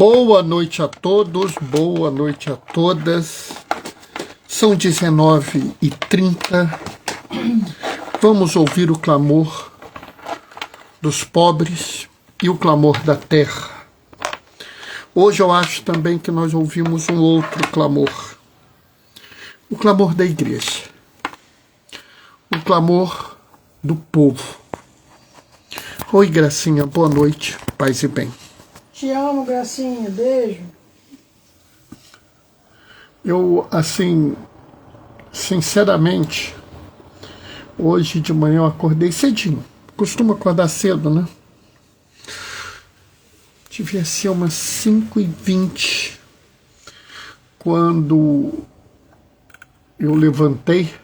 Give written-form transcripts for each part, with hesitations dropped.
Boa noite a todos, boa noite a todas. São 19h30. Vamos ouvir o clamor dos pobres e o clamor da terra. Hoje eu acho também que nós ouvimos um outro clamor. O clamor da igreja. O clamor do povo. Oi, Gracinha, boa noite, paz e bem. Te amo, Gracinha, beijo. Eu, assim, sinceramente, hoje de manhã eu acordei cedinho. Costumo acordar cedo, né? Devia ser umas 5h20 quando eu levantei,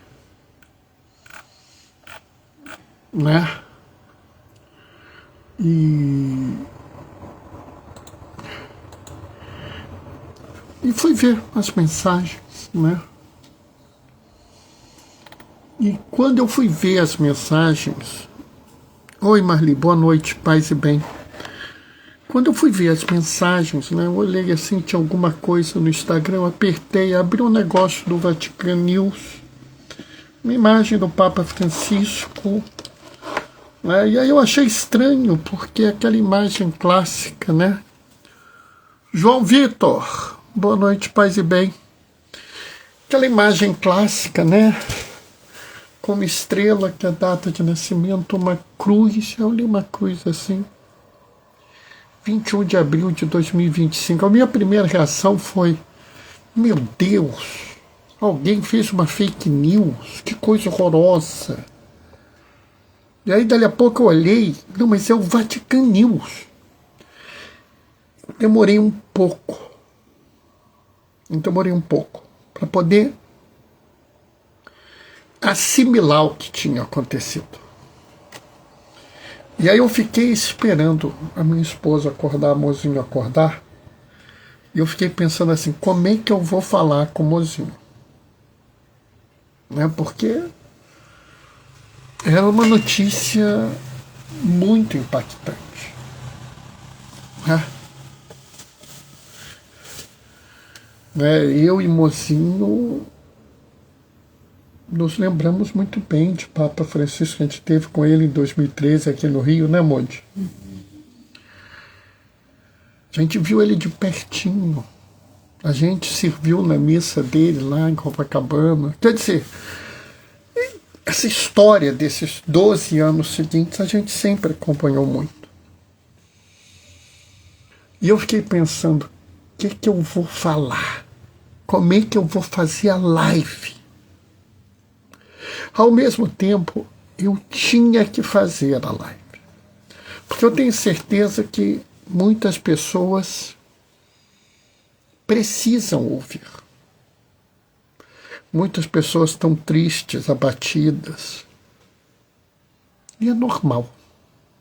né? E fui ver as mensagens, né? E quando eu fui ver as mensagens... Oi, Marli, boa noite, paz e bem. Quando eu fui ver as mensagens, né? Eu olhei assim, tinha alguma coisa no Instagram, eu apertei, abri um negócio do Vatican News, uma imagem do Papa Francisco, né? E aí eu achei estranho, porque aquela imagem clássica, né? João Vitor, boa noite, paz e bem. Aquela imagem clássica, né? Como estrela, que é a data de nascimento, uma cruz, eu li uma cruz assim, 21 de abril de 2025. A minha primeira reação foi, meu Deus, alguém fez uma fake news, que coisa horrorosa. E aí, dali a pouco eu olhei, não, mas é o Vatican News. Demorei um pouco para poder assimilar o que tinha acontecido. E aí eu fiquei esperando a minha esposa acordar, a Mozinho acordar, e eu fiquei pensando assim, como é que eu vou falar com o Mozinho? Né? Porque era uma notícia muito impactante. Eu e Mozinho nos lembramos muito bem de Papa Francisco, que a gente teve com ele em 2013 aqui no Rio, né, Monte? A gente viu ele de pertinho. A gente serviu na missa dele lá em Copacabana. Quer dizer, essa história desses 12 anos seguintes a gente sempre acompanhou muito. E eu fiquei pensando, o que eu vou falar? Como é que eu vou fazer a live? Ao mesmo tempo, eu tinha que fazer a live. Porque eu tenho certeza que muitas pessoas precisam ouvir. Muitas pessoas estão tristes, abatidas. E é normal.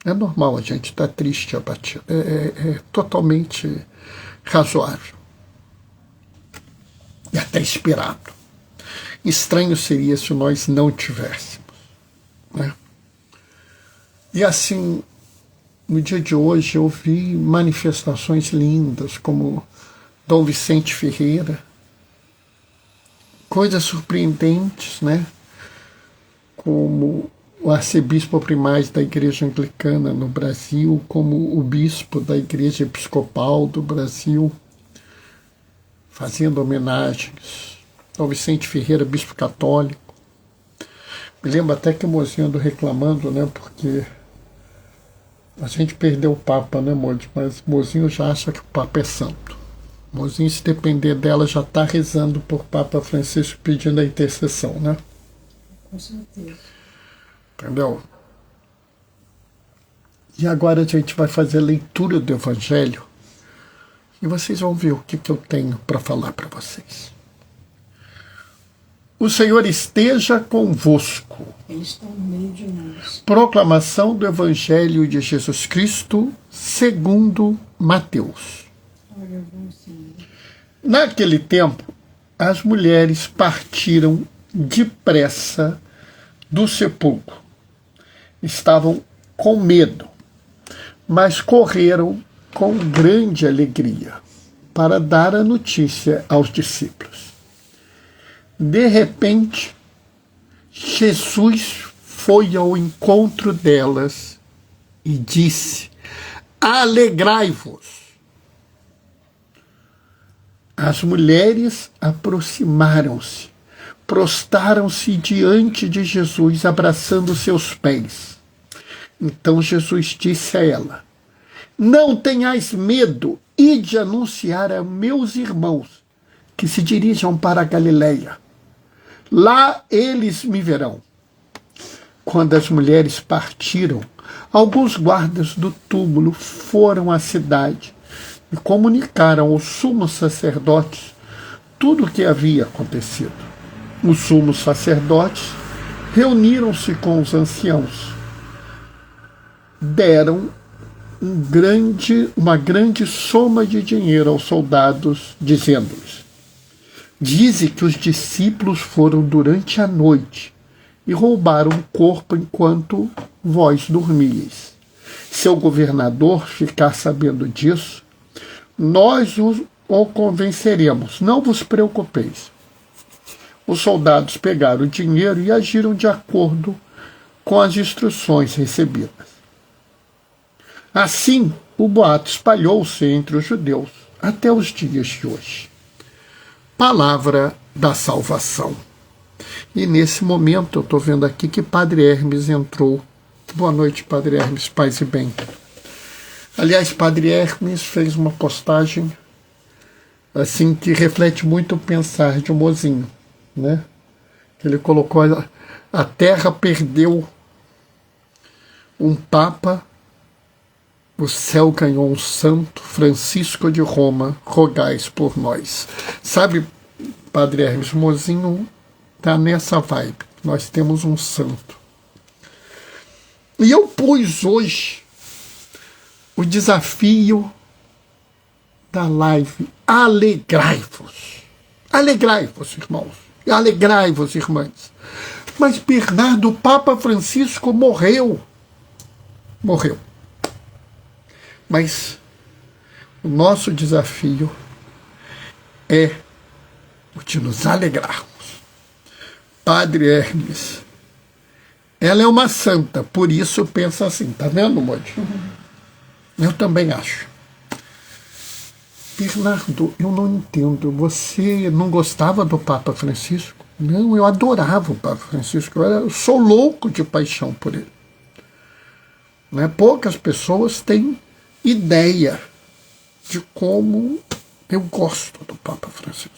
É normal a gente estar triste e abatido. É totalmente razoável. E até esperado. Estranho seria se nós não tivéssemos. Né? E assim, no dia de hoje eu vi manifestações lindas, como Dom Vicente Ferreira, coisas surpreendentes, né? Como o arcebispo primaz da Igreja Anglicana no Brasil, como o bispo da Igreja Episcopal do Brasil, fazendo homenagens. Dom Vicente Ferreira, bispo católico. Me lembro até que o Mozinho andou reclamando, né? Porque a gente perdeu o Papa, né, Mozinho? Mas o Mozinho já acha que o Papa é santo. O Mozinho, se depender dela, já está rezando por Papa Francisco, pedindo a intercessão, né? Com certeza. Entendeu? E agora a gente vai fazer a leitura do Evangelho e vocês vão ver o que eu tenho para falar para vocês. O Senhor esteja convosco. Ele está no meio de nós. Proclamação do Evangelho de Jesus Cristo, segundo Mateus. Olha, bom Senhor. Naquele tempo, as mulheres partiram depressa do sepulcro. Estavam com medo, mas correram com grande alegria para dar a notícia aos discípulos. De repente, Jesus foi ao encontro delas e disse: alegrai-vos. As mulheres aproximaram-se, prostaram-se diante de Jesus, abraçando seus pés. Então Jesus disse a ela: não tenhais medo, ide anunciar a meus irmãos que se dirijam para a Galileia. Lá eles me verão. Quando as mulheres partiram, alguns guardas do túmulo foram à cidade e comunicaram aos sumos sacerdotes tudo o que havia acontecido. Os sumos sacerdotes reuniram-se com os anciãos, deram uma grande soma de dinheiro aos soldados, dizendo-lhes: dize que os discípulos foram durante a noite e roubaram o corpo enquanto vós dormíeis. Se o governador ficar sabendo disso, nós o convenceremos, não vos preocupeis. Os soldados pegaram o dinheiro e agiram de acordo com as instruções recebidas. Assim, o boato espalhou-se entre os judeus até os dias de hoje. Palavra da salvação. E nesse momento eu estou vendo aqui que Padre Hermes entrou. Boa noite, Padre Hermes, paz e bem. Aliás, Padre Hermes fez uma postagem assim que reflete muito o pensar de um mozinho, né? Ele colocou: a terra perdeu um papa, o céu ganhou um santo, Francisco de Roma, rogais por nós. Sabe, Padre Hermes, mozinho está nessa vibe. Nós temos um santo. E eu pus hoje o desafio da live: alegrai-vos. Alegrai-vos, irmãos. Alegrai-vos, irmãs. Mas, Bernardo, o Papa Francisco morreu. Morreu. Mas o nosso desafio é o de nos alegrarmos. Padre Hermes, ela é uma santa, por isso pensa assim. Tá vendo, Modi? Eu também acho. Bernardo, eu não entendo. Você não gostava do Papa Francisco? Não, eu adorava o Papa Francisco. Eu sou louco de paixão por ele. Né? Poucas pessoas têm ideia de como eu gosto do Papa Francisco.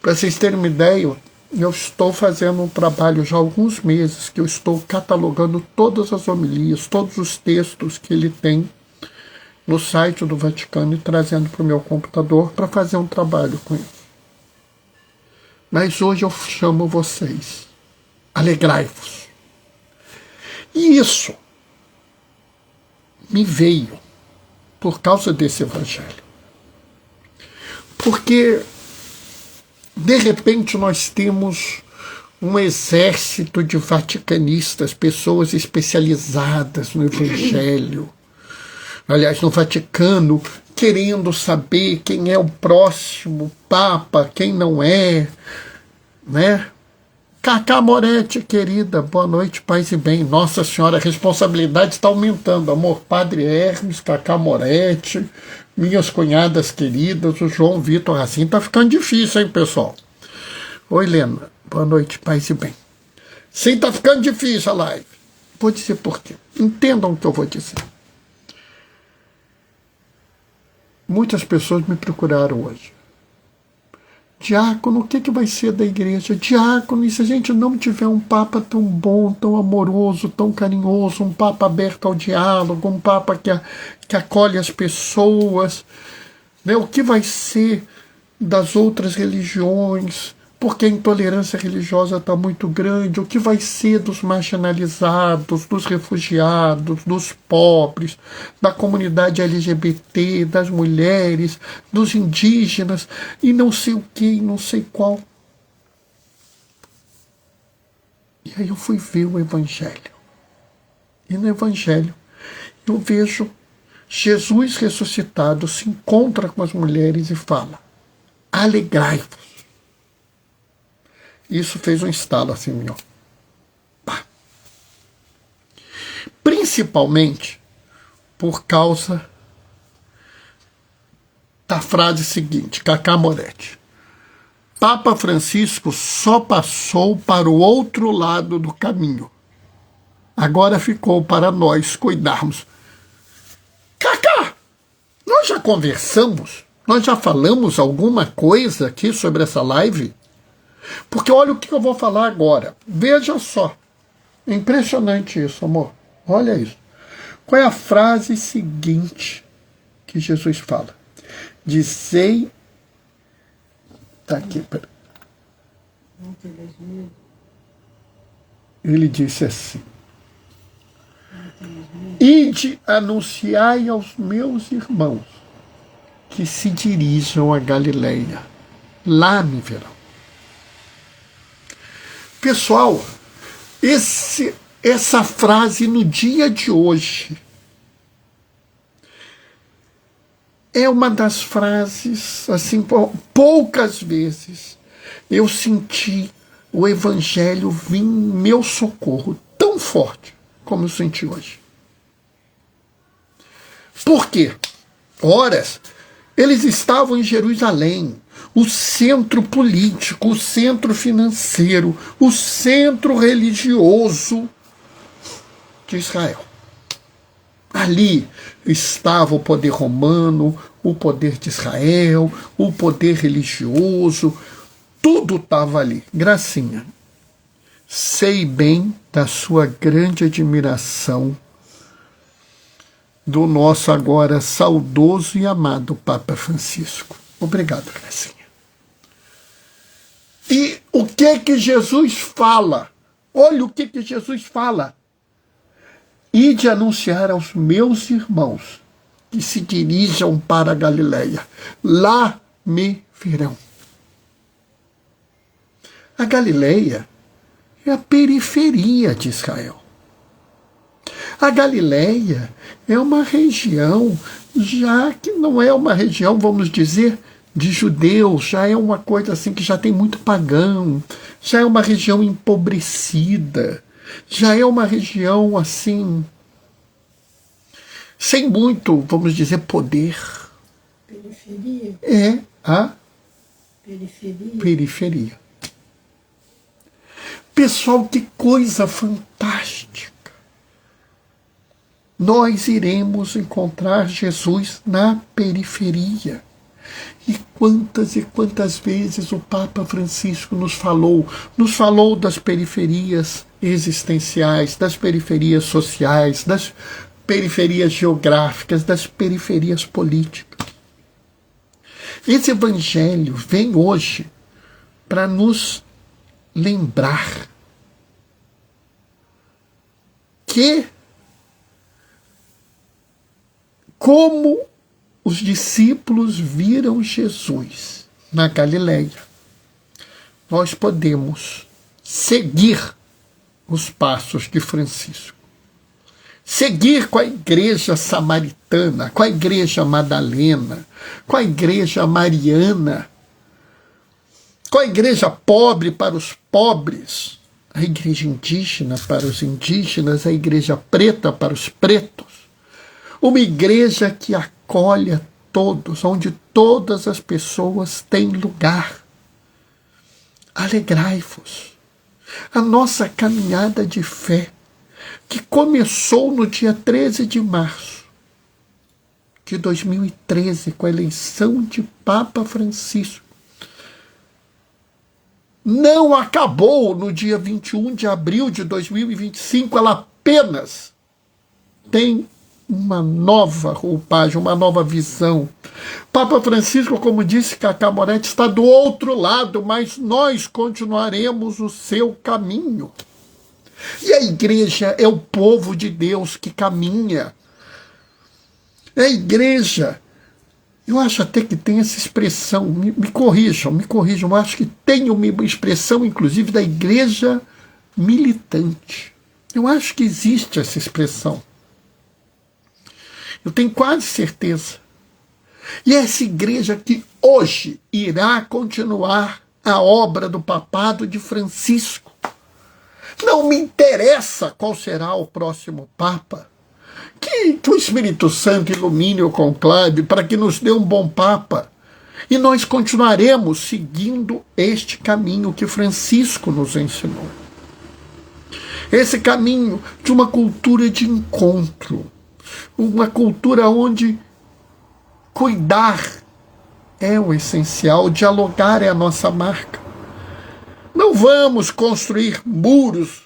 Para vocês terem uma ideia, eu estou fazendo um trabalho já há alguns meses que eu estou catalogando todas as homilias, todos os textos que ele tem no site do Vaticano e trazendo para o meu computador para fazer um trabalho com isso. Mas hoje eu chamo vocês: alegrai-vos. E isso me veio por causa desse evangelho. Porque, de repente, nós temos um exército de vaticanistas, pessoas especializadas no evangelho, aliás, no Vaticano, querendo saber quem é o próximo Papa, quem não é, né? Cacá Moretti, querida, boa noite, paz e bem. Nossa Senhora, a responsabilidade está aumentando. Amor, Padre Hermes, Cacá Moretti, minhas cunhadas queridas, o João Vitor Racine. Tá ficando difícil, hein, pessoal? Oi, Helena, boa noite, paz e bem. Sim, tá ficando difícil a live. Vou dizer por quê. Entendam o que eu vou dizer. Muitas pessoas me procuraram hoje. Diácono, o que vai ser da igreja? Diácono, e se a gente não tiver um Papa tão bom, tão amoroso, tão carinhoso, um Papa aberto ao diálogo, um Papa que acolhe as pessoas, né? O que vai ser das outras religiões? Porque a intolerância religiosa está muito grande. O que vai ser dos marginalizados, dos refugiados, dos pobres, da comunidade LGBT, das mulheres, dos indígenas, e não sei o que, não sei qual. E aí eu fui ver o Evangelho. E no Evangelho eu vejo Jesus ressuscitado se encontra com as mulheres e fala: alegrai-vos. Isso fez um estalo assim, meu. Pá. Principalmente por causa da frase seguinte, Cacá Moretti: Papa Francisco só passou para o outro lado do caminho. Agora ficou para nós cuidarmos. Cacá, nós já conversamos? Nós já falamos alguma coisa aqui sobre essa live? Porque olha o que eu vou falar agora. Veja só. Impressionante isso, amor. Olha isso. Qual é a frase seguinte que Jesus fala? Dizei... Tá aqui, peraí. Ele disse assim: ide anunciai aos meus irmãos que se dirijam a Galileia. Lá me verão. Pessoal, essa frase no dia de hoje é uma das frases, assim, poucas vezes eu senti o Evangelho vir em meu socorro tão forte como eu senti hoje. Por quê? Horas, eles estavam em Jerusalém, o centro político, o centro financeiro, o centro religioso de Israel. Ali estava o poder romano, o poder de Israel, o poder religioso, tudo estava ali. Gracinha, sei bem da sua grande admiração do nosso agora saudoso e amado Papa Francisco. Obrigado, Gracinha. E o que Jesus fala? Olha o que Jesus fala. Ide anunciar aos meus irmãos que se dirijam para a Galileia. Lá me verão. A Galileia é a periferia de Israel. A Galileia é uma região, já que não é uma região, vamos dizer, de judeus, já é uma coisa assim que já tem muito pagão, já é uma região empobrecida, já é uma região assim, sem muito, vamos dizer, poder. Periferia? É a periferia. Pessoal, que coisa fantástica. Nós iremos encontrar Jesus na periferia. E quantas vezes o Papa Francisco nos falou das periferias existenciais, das periferias sociais, das periferias geográficas, das periferias políticas. Esse evangelho vem hoje para nos lembrar que, como os discípulos viram Jesus na Galileia, nós podemos seguir os passos de Francisco. Seguir com a igreja samaritana, com a igreja madalena, com a igreja mariana, com a igreja pobre para os pobres, a igreja indígena para os indígenas, a igreja preta para os pretos. Uma igreja que acolhe a todos, onde todas as pessoas têm lugar. Alegrai-vos. A nossa caminhada de fé, que começou no dia 13 de março de 2013, com a eleição de Papa Francisco, não acabou no dia 21 de abril de 2025, ela apenas tem uma nova roupagem, uma nova visão. Papa Francisco, como disse Cacá Moretti, está do outro lado, mas nós continuaremos o seu caminho. E a igreja é o povo de Deus que caminha. É a igreja. Eu acho até que tem essa expressão, me corrijam, eu acho que tem uma expressão, inclusive, da igreja militante. Eu acho que existe essa expressão. Eu tenho quase certeza. E essa igreja que hoje irá continuar a obra do papado de Francisco. Não me interessa qual será o próximo Papa. Que o Espírito Santo ilumine o conclave para que nos dê um bom Papa. E nós continuaremos seguindo este caminho que Francisco nos ensinou. Esse caminho de uma cultura de encontro. Uma cultura onde cuidar é o essencial, dialogar é a nossa marca. Não vamos construir muros,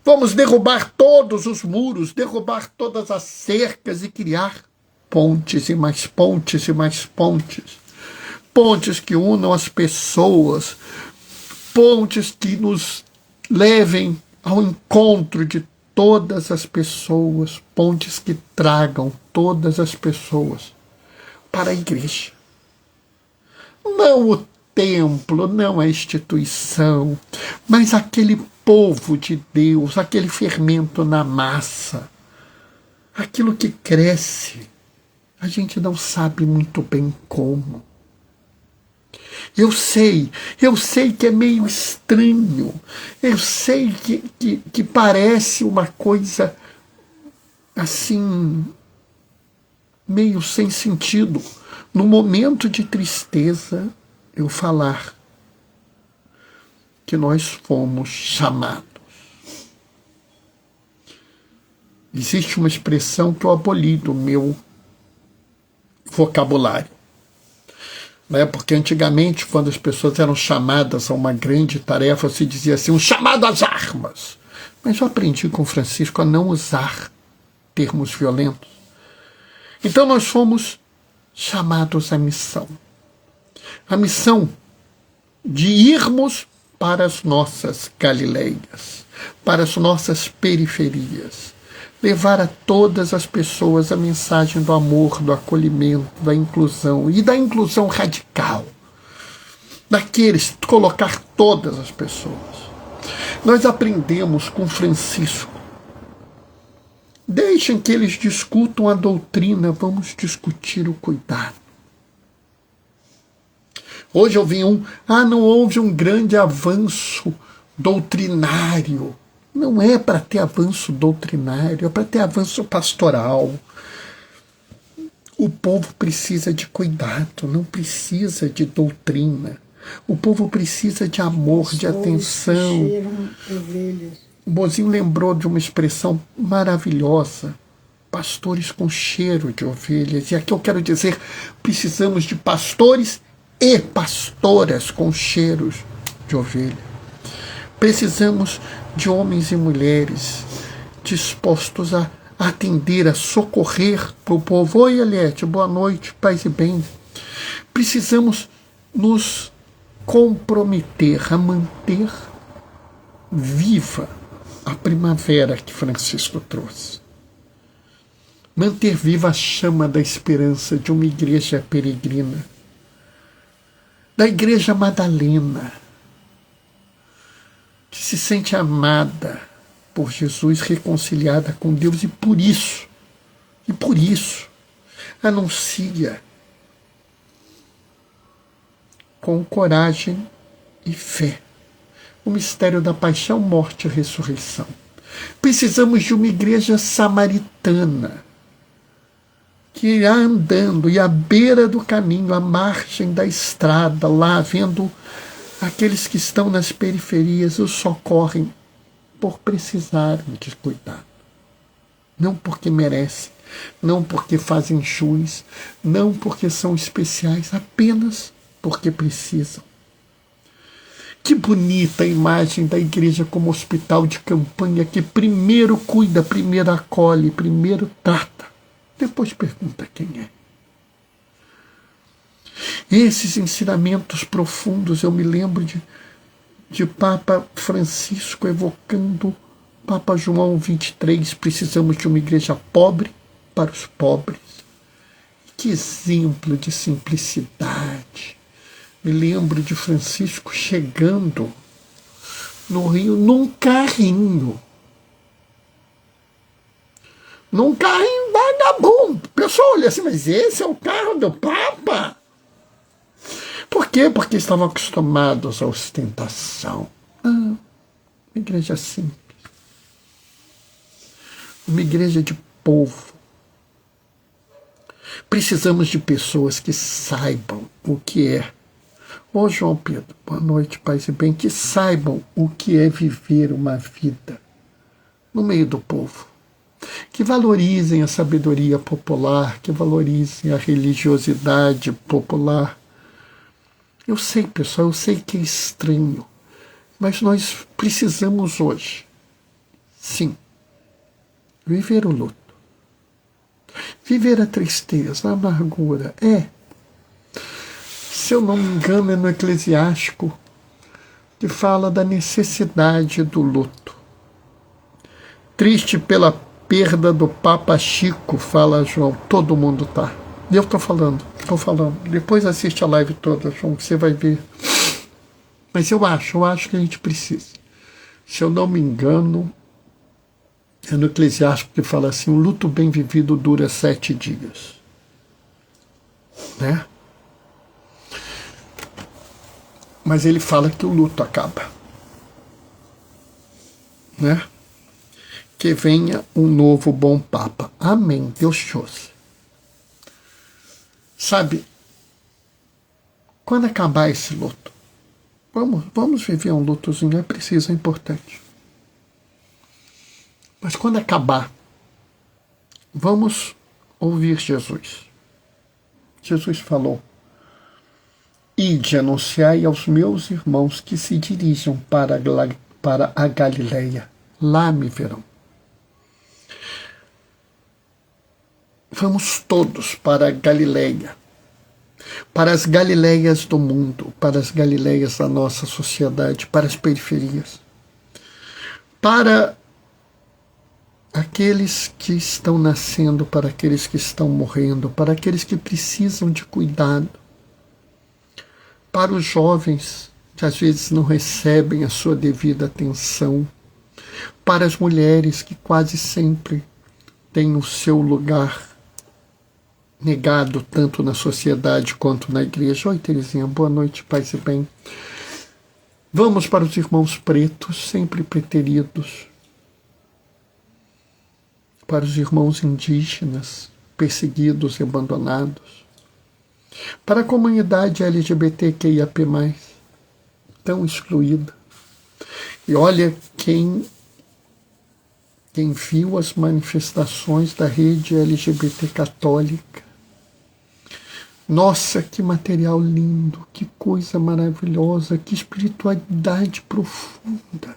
vamos derrubar todos os muros, derrubar todas as cercas e criar pontes e mais pontes e mais pontes. Pontes que unam as pessoas, pontes que nos levem ao encontro de todas as pessoas, pontes que tragam todas as pessoas para a igreja. Não o templo, não a instituição, mas aquele povo de Deus, aquele fermento na massa, aquilo que cresce, a gente não sabe muito bem como. Eu sei que é meio estranho, eu sei que parece uma coisa assim, meio sem sentido, no momento de tristeza, eu falar que nós fomos chamados. Existe uma expressão que eu aboli do meu vocabulário. Né? Porque antigamente, quando as pessoas eram chamadas a uma grande tarefa, se dizia assim, um chamado às armas. Mas eu aprendi com Francisco a não usar termos violentos. Então nós fomos chamados à missão. A missão de irmos para as nossas Galileias, para as nossas periferias, levar a todas as pessoas a mensagem do amor, do acolhimento, da inclusão e da inclusão radical, daqueles, colocar todas as pessoas. Nós aprendemos com Francisco. Deixem que eles discutam a doutrina, vamos discutir o cuidado. Hoje eu vi não houve um grande avanço doutrinário. Não é para ter avanço doutrinário, é para ter avanço pastoral. O povo precisa de cuidado, não precisa de doutrina. O povo precisa de amor, de atenção. O Bozinho lembrou de uma expressão maravilhosa. Pastores com cheiro de ovelhas. E aqui eu quero dizer, precisamos de pastores e pastoras com cheiros de ovelha. Precisamos de homens e mulheres dispostos a atender, a socorrer para o povo. Oi, Eliette, boa noite, paz e bem. Precisamos nos comprometer a manter viva a primavera que Francisco trouxe. Manter viva a chama da esperança de uma igreja peregrina, da Igreja Madalena, que se sente amada por Jesus, reconciliada com Deus, e por isso, anuncia com coragem e fé o mistério da paixão, morte e ressurreição. Precisamos de uma igreja samaritana, que irá andando e à beira do caminho, à margem da estrada, lá vendo aqueles que estão nas periferias, os socorrem por precisarem de cuidado. Não porque merecem, não porque fazem jus, não porque são especiais, apenas porque precisam. Que bonita a imagem da igreja como hospital de campanha, que primeiro cuida, primeiro acolhe, primeiro trata, depois pergunta quem é. Esses ensinamentos profundos, eu me lembro de Papa Francisco evocando Papa João 23, precisamos de uma igreja pobre para os pobres. Que exemplo de simplicidade. Me lembro de Francisco chegando no Rio num carrinho vagabundo. O pessoal olha assim, mas esse é o carro do Papa? Por quê? Porque estavam acostumados à ostentação. Uma igreja simples. Uma igreja de povo. Precisamos de pessoas que saibam o que é. Ô João Pedro, boa noite, paz e bem. Que saibam o que é viver uma vida no meio do povo. Que valorizem a sabedoria popular, que valorizem a religiosidade popular. Eu sei, pessoal, eu sei que é estranho, mas nós precisamos hoje, sim, viver o luto. Viver a tristeza, a amargura. Se eu não me engano, é no Eclesiástico que fala da necessidade do luto. Triste pela perda do Papa Chico, fala João, todo mundo tá. Eu estou falando. Depois assiste a live toda, João, que você vai ver. Mas eu acho que a gente precisa. Se eu não me engano, é no Eclesiástico que fala assim, o luto bem vivido dura 7 dias. Né? Mas ele fala que o luto acaba. Né? Que venha um novo bom Papa. Amém. Deus te ouça. Sabe, quando acabar esse luto, vamos viver um lutozinho, é preciso, é importante. Mas quando acabar, vamos ouvir Jesus. Jesus falou, ide anunciai aos meus irmãos que se dirijam para a Galileia, lá me verão. Vamos todos para a Galileia, para as Galileias do mundo, para as Galileias da nossa sociedade, para as periferias, para aqueles que estão nascendo, para aqueles que estão morrendo, para aqueles que precisam de cuidado, para os jovens que às vezes não recebem a sua devida atenção, para as mulheres que quase sempre têm o seu lugar negado tanto na sociedade quanto na igreja. Oi, Terezinha, boa noite, paz e bem. Vamos para os irmãos pretos, sempre preteridos, para os irmãos indígenas, perseguidos e abandonados, para a comunidade LGBTQIAP+, tão excluída. E olha, quem viu as manifestações da rede LGBT católica, nossa, que material lindo, que coisa maravilhosa, que espiritualidade profunda.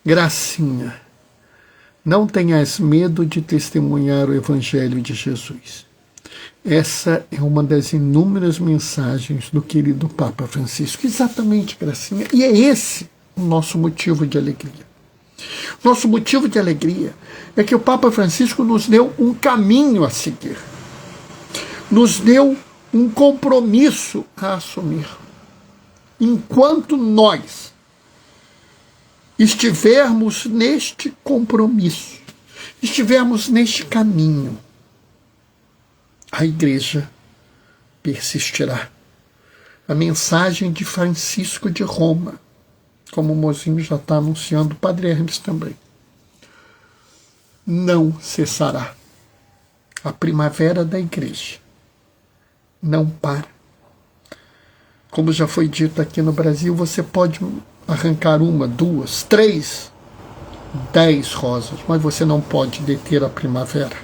Gracinha, não tenhas medo de testemunhar o Evangelho de Jesus. Essa é uma das inúmeras mensagens do querido Papa Francisco. Exatamente, Gracinha. E é esse o nosso motivo de alegria. Nosso motivo de alegria é que o Papa Francisco nos deu um caminho a seguir. Nos deu um compromisso a assumir. Enquanto nós estivermos neste compromisso, estivermos neste caminho, a igreja persistirá. A mensagem de Francisco de Roma, como o Mozinho já está anunciando, o Padre Hermes também, não cessará. A primavera da igreja não para. Como já foi dito aqui no Brasil, você pode arrancar 1, 2, 3, 10 rosas, mas você não pode deter a primavera.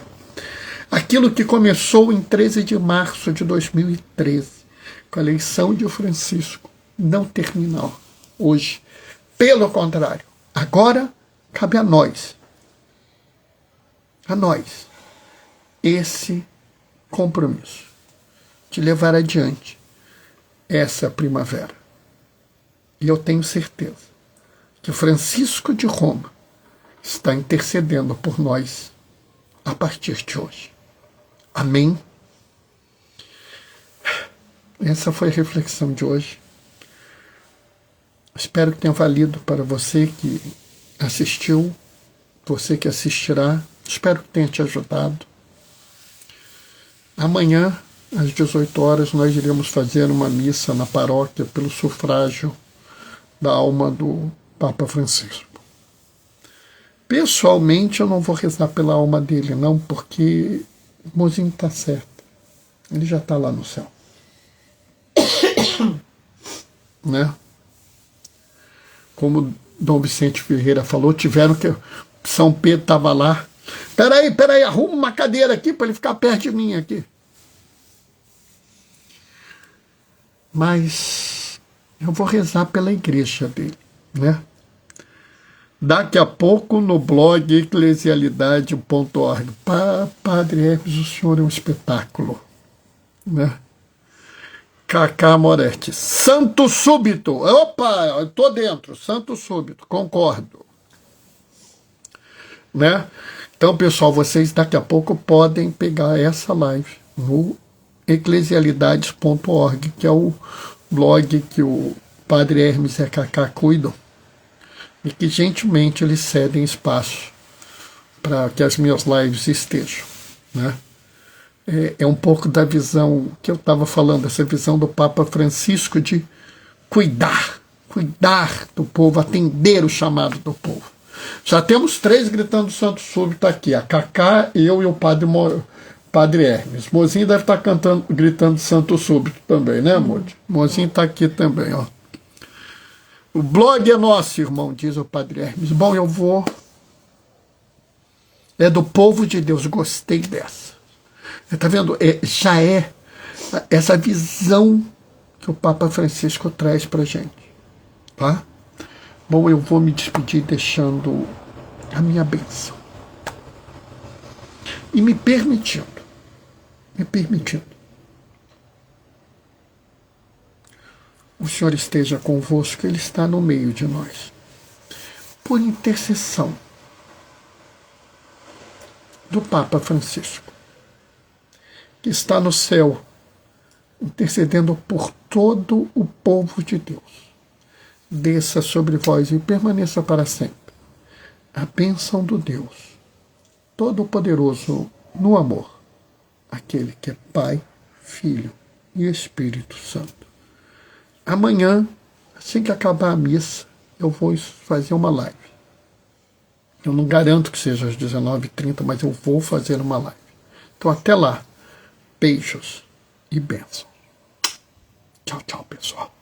Aquilo que começou em 13 de março de 2013, com a eleição de Francisco, não termina hoje. Pelo contrário, agora cabe a nós, esse compromisso de levar adiante essa primavera. E eu tenho certeza que Francisco de Roma está intercedendo por nós a partir de hoje. Amém? Essa foi a reflexão de hoje. Espero que tenha valido para você que assistiu, você que assistirá. Espero que tenha te ajudado. Amanhã, às 18 horas, nós iremos fazer uma missa na paróquia pelo sufrágio da alma do Papa Francisco. Pessoalmente, eu não vou rezar pela alma dele, não, porque o mozinho está certo. Ele já está lá no céu. Né? Como Dom Vicente Ferreira falou, tiveram que... São Pedro estava lá. Peraí, arruma uma cadeira aqui para ele ficar perto de mim aqui. Mas eu vou rezar pela igreja dele, né? Daqui a pouco no blog eclesialidade.org. Padre Hermes, o senhor é um espetáculo, né? Cacá Moretti. Santo Súbito. Opa, eu tô dentro. Santo Súbito, concordo. Né? Então, pessoal, vocês daqui a pouco podem pegar essa live no eclesialidades.org, que é o blog que o Padre Hermes e a Cacá cuidam, e que gentilmente eles cedem espaço para que as minhas lives estejam, né? É um pouco da visão que eu estava falando, essa visão do Papa Francisco de cuidar do povo, atender o chamado do povo. Já temos 3 gritando Santo Súbito aqui, a Cacá, eu e o Padre Hermes. Mozinho deve estar gritando Santo Súbito também, né, Mozinho? Mozinho está aqui também, ó. O blog é nosso, irmão, diz o Padre Hermes. Bom, eu vou... É do povo de Deus, gostei dessa. Está vendo? Já é essa visão que o Papa Francisco traz para a gente. Tá? Bom, eu vou me despedir deixando a minha bênção. E me permitindo. O Senhor esteja convosco, Ele está no meio de nós. Por intercessão do Papa Francisco, que está no céu, intercedendo por todo o povo de Deus. Desça sobre vós e permaneça para sempre a bênção do Deus Todo-Poderoso no amor, aquele que é Pai, Filho e Espírito Santo. Amanhã, assim que acabar a missa, eu vou fazer uma live. Eu não garanto que seja às 19h30, mas eu vou fazer uma live. Então até lá, beijos e bênçãos. Tchau, tchau, pessoal.